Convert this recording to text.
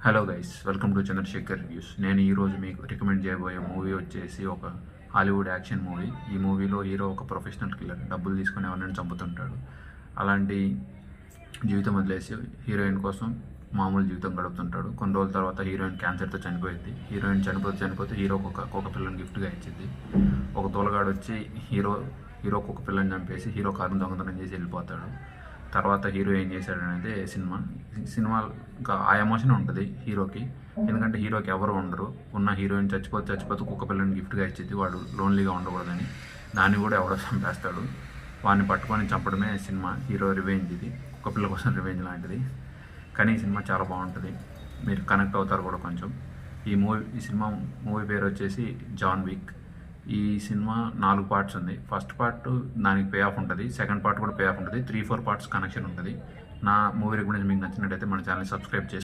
Hello guys, welcome to Chandrashekar reviews. నేను ఈరోజు మీకు రికమెండ్ చేయబోయే మూవీ వచ్చేసి ఒక హాలీవుడ్ యాక్షన్ మూవీ. ఈ మూవీలో హీరో ఒక ప్రొఫెషనల్ కిల్లర్, డబ్బులు తీసుకుని ఎవరినైనా చంపుతుంటాడు. అలాంటి జీవితం వదిలేసి హీరోయిన్ కోసం మామూలు జీవితం గడుపుతుంటాడు. కొన్ని రోజుల తర్వాత హీరోయిన్ క్యాన్సర్తో చనిపోయింది. హీరోయిన్ చనిపోతే హీరోకి ఒక పిల్లని గిఫ్ట్గా ఇచ్చింది. ఒక తోలగాడు వచ్చి హీరోకి ఒక పిల్లని చంపేసి హీరో కారుని దొంగతనం చేసి వెళ్ళిపోతాడు. తర్వాత హీరో ఏం చేశాడు అనేది సినిమా ఇంకా ఆ ఎమోషన్ ఉంటుంది హీరోకి. ఎందుకంటే హీరోకి ఎవరు ఉండరు, ఉన్న హీరోయిన్ చచ్చిపోతే కుక్క పిల్లని గిఫ్ట్గా ఇచ్చేది, వాడు లోన్లీగా ఉండకూడదని. దాన్ని కూడా ఎవడో చంపేస్తాడు. వాడిని పట్టుకొని చంపడమే సినిమా. హీరో రివెంజ్ ఇది, కుక్క పిల్ల కోసం రివెంజ్ లాంటిది. కానీ ఈ సినిమా చాలా బాగుంటుంది, మీరు కనెక్ట్ అవుతారు కూడా కొంచెం. ఈ మూవీ పేరు వచ్చేసి జాన్ విక్. ఈ సినిమా 4 పార్ట్స్ ఉంది. ఫస్ట్ పార్ట్ దానికి పే ఆఫ్ ఉంటుంది, సెకండ్ పార్ట్ కూడా పే ఆఫ్ ఉంటుంది, 3-4 పార్ట్స్ కనెక్షన్ ఉంటుంది. నా మూవీ రికమెండేషన్ మీకు నచ్చినట్టయితే మన ఛానల్ సబ్స్క్రైబ్ చేసి